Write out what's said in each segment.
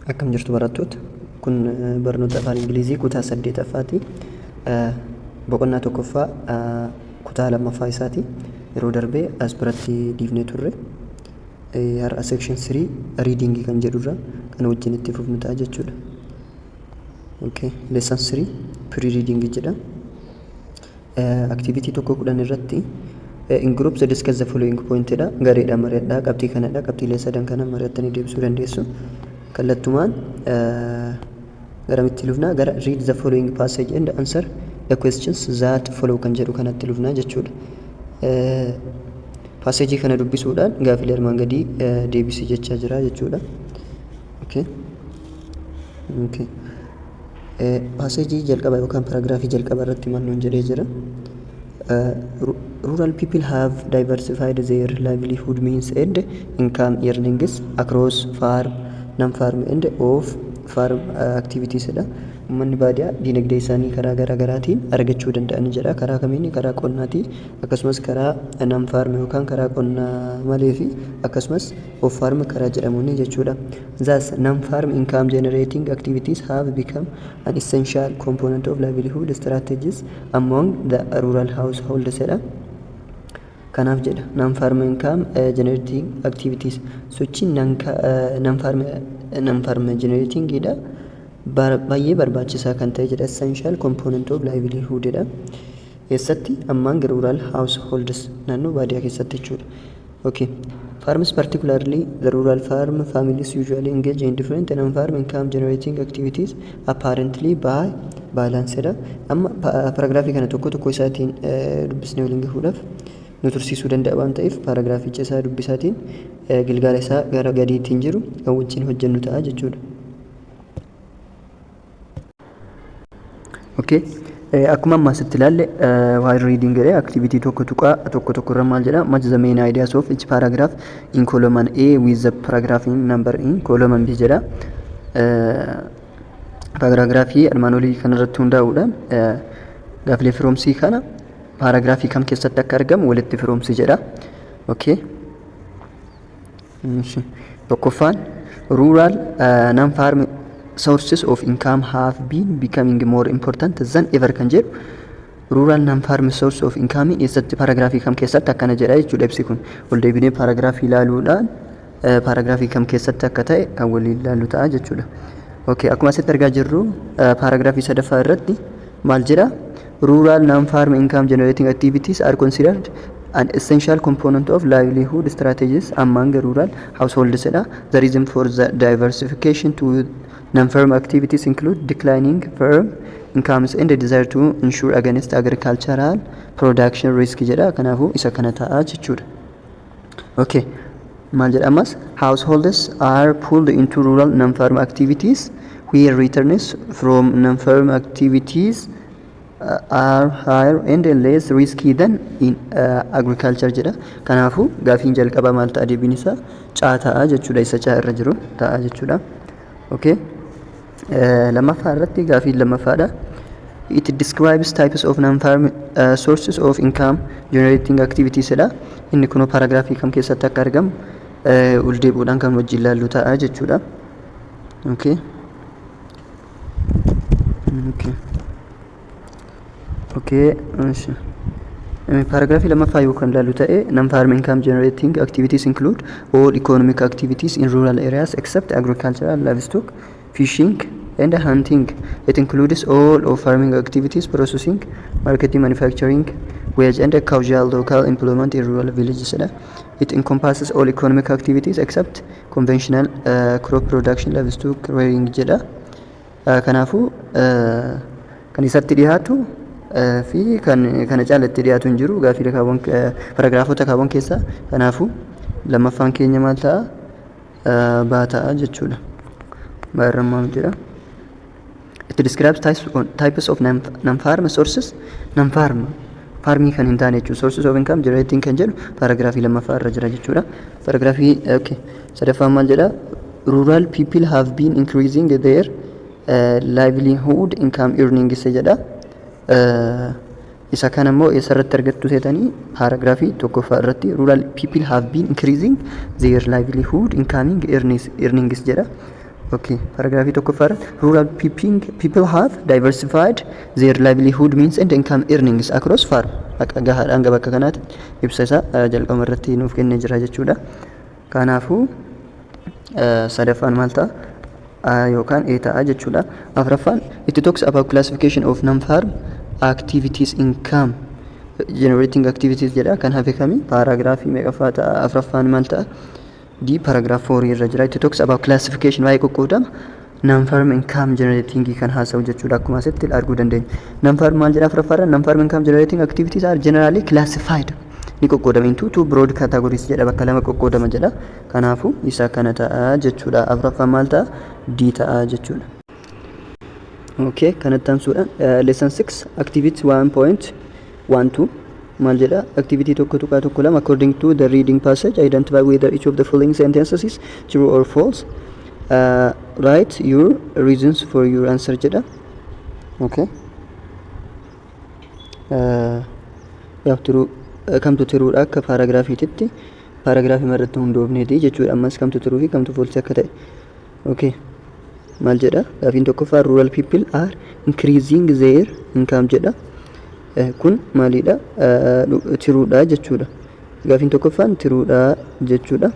Akkam jirtu barattoota. Kun barnoota afaan Ingilizii kutaa 8ffaati. Boqonnaa tokkoffaa kutaa lammaffaa isaati. Yeroo darbee as biratti dhiifnee turre. Har'a section 3 reading kan jedhurra kan wajjin itti fufnu ta'a jechuudha. Okay, lesson 3 pre-reading jedha. Activity tokko kudhan irratti in groups discuss the following point dha. Gareedha mari'adhaa qabxii kanadha. Qabxiilee sadan kana mari'attanii deebisuu dandeessu. Kallattumaan garamitti lufnaa gara read the following passage and answer the questions that follow kan jedhu kanatti lufnaa jechuudha. Passage kana dubbisuudhaan gaafilee armaan gadii deebisii jechaa jira jechuudha. Okay. Okay. Passage jalqaba yookaan paragraafii jalqaba irratti maal jedhee jira. Rural people have diversified their livelihood means and income earnings across farm, non-farm and off-farm activities dha. Uummanni baadiyyaa dinagdee isaanii karaa garaagaraatiin argachuu danda'an jedha. Karaa kamiin? Karaa qonnaatii akkasumas karaa non-farm yookaan karaa qonnaa malee fi akkasumas off-farm karaa jedhamuun jechuudha. Thus, non-farm income generating activities have become an essential component of livelihood strategies among the rural households dha. Kanaaf jedha non-farm income generating activities sochiin non-farm generating dha baay'ee barbaachisaa kan ta'e jedha. Essential component of livelihood dha. Eessatti? Among rural households naannoo baadiyyaa keessatti jechuudha. Okay. Farms, particularly the rural farm families, usually engage in different non-farm income generating activities apparently by balance dha. Amma paragraafii kana tokko tokko isaatiin dubbisnee waliin gahuudhaaf nu tursiisuu danda'a waan ta'eef paragraaficha isaa dubbisaatiin gilgaala isaa gara gadiitiin jiru kan wajjin hojjennu ta'a jechuudha. Okay. Akkuma ammaa sitti ilaalle while reading activity tokko tuqaa tokko irra maal jedha? Match the main ideas of each paragraph in column A with the paragraph number in column B jedha. Paragraafii armaan olii kanarratti hundaa'uudhaan gaafilee firoomsii kana paragraafii kam keessatti akka argamu walitti firoomsi jedha. Okay. Tokkoffaan rural non-farm sources of income have been becoming more important than ever kan jedhu. Rural non-farm source of income eessatti paragraafii kam keessatti akkana jedha jechuudha. Ibsi kun ol deebinee paragraafii ilaaluudhaan paragraafii kam keessatti akka ta'e kan waliin ilaallu ta'a jechuudha. Okay. Akkuma asitti argaa jirru paragraafii sadaffaa irratti maal jedha? Rural non-farm income generating activities are considered an essential component of livelihood strategies among rural households. The reason for the diversification to non-farm activities include declining farm incomes and the desire to ensure against agricultural production risk jedha. Kanaafuu isa kana ta'a jechuudha. Okay. Maal jedhamas? Households are pulled into rural non-farm activities where returns from non-farm activities are higher and less risky than in agriculture jedha. Kanaafuu gaafiin jalqaba maal ta'a? Deebiin isaa caa ta'a jechuudha. Isa caa irra jiru ta'a jechuudha. Okay. Lammaffaa irratti gaafiin lammaffaadha. It describes types of non-farm sources of income generating activities dha. Inni kun paragraafii kam keessatti akka argamu ol deebi'uudhaan kan wajjin ilaallu ta'a jechuudha. Okay. Okay. Okay. Paragraafii lammaffaa yoo kan ilaallu ta'e non-farm income generating activities include all economic activities in rural areas except agricultural, livestock, fishing and hunting. It includes all of farming activities, processing, marketing, manufacturing, wage and casual local employment in rural villages. It encompasses all economic activities except conventional crop production, livestock rearing jedha. Kanaafuu kan isatti dhiyaatu fi kana caalatti dhiyaatu hin jiru gaafilee kaawwan paragraafota kaawwan keessaa. Kanaafuu lammaffaan keenya maal ta'a? Baa ta'a jechuudha. Baarran maal jedha? It describes types of non-farm sources. Non-farm farmii kan hin taane jechuudha. Sources of income generating kan jedhu paragraafii lammaffaa irra jira jechuudha. Paragraafii okay. Sadaffaan maal jedha? Rural people have been increasing their livelihood income earnings jedha. Isa kana immoo eessarratti argattu seetanii paragraafii tokkoffaa irratti rural people have been increasing their livelihood income earnings jedha. Okay, paragraphii tokkoffaadha. Rural people have diversified their livelihood means and income earnings across farm. Gahaadhaan hanga bakka kanaatti ibsa isaa jalqaba irratti nuuf kennee jira jechuudha. Kanaafuu sadaffaan maal ta'a yookaan A ta'a jechuudha. Afuraffaan it talks about classification of non-farm activities income generating activities jedha. Kan hafe kami paragraafii meeqaffaa ta'a? Afuraffaan maal ta'a? D paragraph 4 irra jira. It talks about classification waa'ee qoqqoodama non-farm income generating kan haasa'u jechuudha. Akkuma asitti arguu dandeenya. Non-farm maal jedha afuraffaarra? Non-farm income generating activities are generally classified. Ni qoqqoodama into two broad categories jedha. Bakka lama qoqqoodama jedha. Kanaafuu isa kana ta'a jechuudha. Afuraffaan maal ta'a? D ta'a jechuudha. Okay, kanatti aansuudhaan lesson 6 activity 1.12 maal jedha activity tokko tuqaa tokko lama according to the reading passage identify whether each of the following sentences is true or false. Write your reasons for your answer jedha. Okay, yaaf turuu kamtu turuudha akka paaragraafiititti paaragraafii irratti hundoofneeti jechuudha. Ammas kamtu turuu fi kamtu false akka ta'e. Okay, maal jedha gaafiin tokkoffaa rural people are increasing their income jedha. Kun maalidha? Tiruudha jechuudha. Gaafiin tokkoffaan tiruudha jechuudha.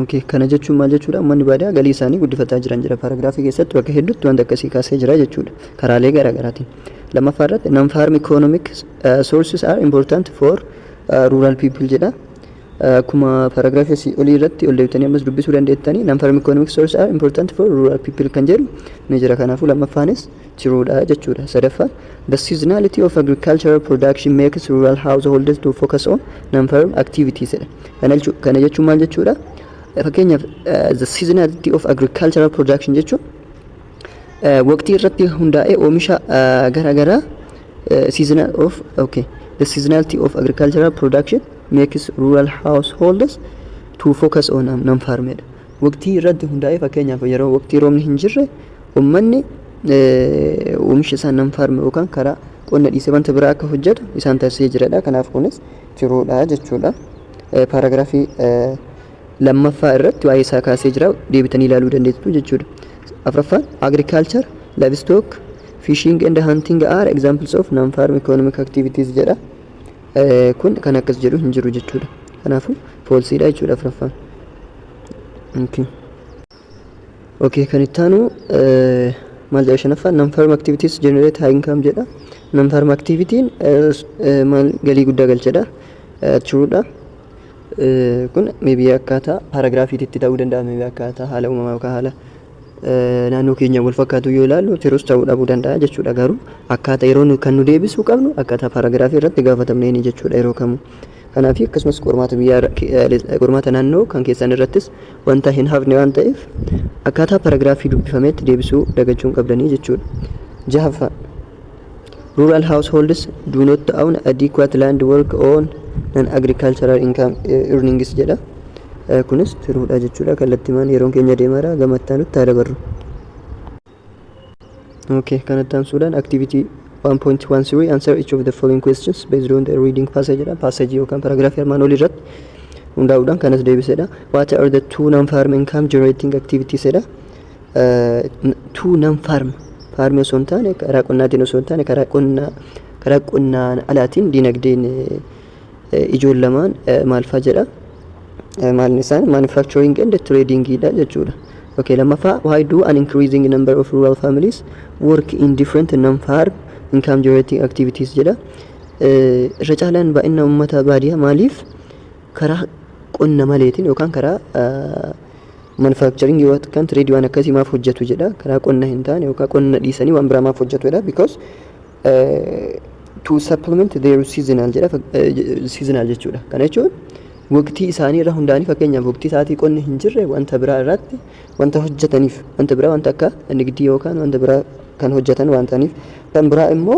Okay, kana jechuun maal jechuudha? Uummanni baadiyyaa galii isaanii guddifataa jiran jira. Paragraafii keessatti bakka hedduutti wanta akkasii kaasee jira jechuudha. Karaalee garaa garaatiin. Lammaffaa irratti non-farm economic sources are important for rural people jedha. Akkuma paragraafii olii irratti ol deebitanii ammas dubbisuu dandeettanii non-farm economic sources are important for rural people kan jedhu ni jira. Kanaafuu lammaffaanis tiruudha jechuudha. Sadaffaan the seasonality of agricultural production makes rural householders to focus on non-farm activities jedha. Kana jechuun maal jechuudha? Fakkeenyaaf the seasonality of agricultural production jechuun waqtii irratti hundaa'ee oomisha garaagaraa the seasonality of agricultural production makes rural householders to focus on non-farm jedha. Waqtii irratti hundaa'ee fakkeenyaaf yeroo waqtii roobni hin jirre uummanni oomisha isaan non-farm yookaan karaa qonna dhiisee wanta biraa akka hojjetu isaan taasisee jiradha. Kanaaf kunis tiruudha jechuudha. Paragraafii lammaffaa irratti waa'ee isaa kaasee jira. Deebitanii ilaaluu dandeessu jechuudha. Afuraffaan agriculture, livestock, fishing and hunting are examples of non-farm economic activities jedha. Kun kan akkas jedhu hin jiru jechuudha. Kanaafuu foolsiidha jechuudha afuraffaan. Okay, kan itti aanu maal jedha shanaffaan non-farm activities generate high income jedha. Non-farm activitiin maal galii guddaa galchedha. Tiruudha. Kun maybe akkaataa paragraafiitti ta'uu danda'a. Maybe akkaataa haala uumamaa yookaan haala naannoo keenya wal fakkaatu yoo ilaallu tiruus ta'uu dhabuu danda'a jechuudha. Garuu akkaataa yeroo kan nu deebisuu qabnu akkaataa paragraafii irratti gaafatamneeni jechuudha yeroo kamuu. Kanaaf akkasumas qormaata naannoo kan keessan irrattis wanta hin hafne waan ta'eef akkaataa paragraafii dubbifameetti deebisuu dagachuun qabdanii jechuudha. Jahaffaa rural households do not own adequate land work on non-agricultural income earnings jedha. Kunis tiruudha jechuudha. Kallattimaan yeroon keenya deemaara gamattaa nutti haa dabarru. Okay, kanatti aansuudhaan activity 1.13 answer each of the following questions based on the reading passage jedha. Passage yookaan paragraafii armaan olii irratti hundaa'uudhaan kanas deebisedha. What are the two non-farm income generating activities jedha. Two non-farm farmii osoo hin taane karaa qonnaatiin osoo hin taane karaa qonnaan alaatiin dinagdeen ijoon lamaan maal fa'aa jedha. Maalni isaan manufacturing and trading dha jechuudha. Okay, lammaffaa why do an increasing number of rural families work in different non-farm income generating activities jedha. Irra caalaan baay'ina uummata baadiyyaa maaliif karaa qonna maleetiin yookaan karaa manufacturing yookaan trade waan akkasii maaf hojjetu jedha. Karaa qonna hin taane yookaan qonna dhiisanii waan biraa maaf hojjetu jedha. Because to supplement their seasonal jedha. Seasonal jechuudha. Kana jechuun waqtii isaanii irra hundaa'anii fakkeenyaaf waqtii isaatii qonni hin jirre wanta biraa irratti wanta hojjetaniif wanta biraa wanta akka nigdii yookaan wanta biraa kan hojjetan waan ta'aniif kan biraa immoo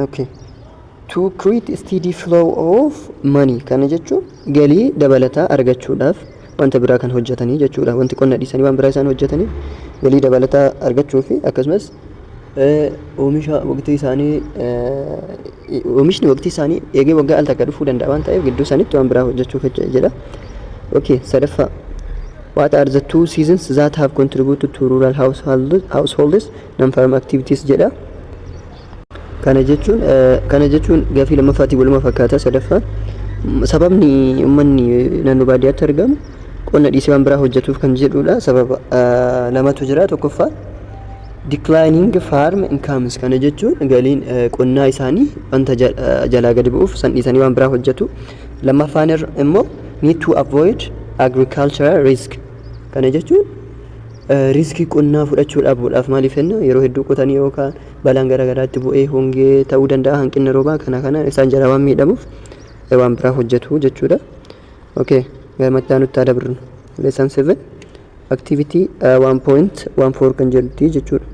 okay to create a steady flow of money kana jechuun galii dabalataa argachuudhaaf wanta biraa kan hojjetanii jechuudha. Wanti qonna dhiisanii waan biraa isaan hojjetaniif galii dabalataa argachuu fi akkasumas oomisha waqtii isaanii oomishni waqtii isaanii eegee waggaa al takka dhufuu danda'a waan ta'eef gidduu isaaniitti waan biraa hojjechuuf jedha. Okay, sadaffaa. What are the 2 seasons that have contributed to rural households non-farm activities jedha. Kana jechuun gaafii lammaffaatii waluma fakkaata. Sadaffaan sababni uummanni naannoo baadiyyaatti argamu qonna dhiisee waan biraa hojjetuuf kan jedhudha. Sababa lamatu jira. Tokkoffaa declining farm incomes, kana jechuun galiin qonnaa isaanii wanta jalaa gadi bu'uuf san dhiisanii waan biraa hojjetu. Lammaffaan immoo need to avoid agricultural risk, kana jechuun riskii qonnaa fudhachuu dhabuudhaaf. Maaliif jenna yeroo hedduu qotanii yookaan balaan garaagaraatti bu'ee hongee ta'uu danda'a, hanqina roobaa kana isaan jala waan miidhamuuf waan biraa hojjetu jechuudha. Okay, gamatti nutti dabarru lesson 7 activity 1.14 kan jedhutti jechuudha.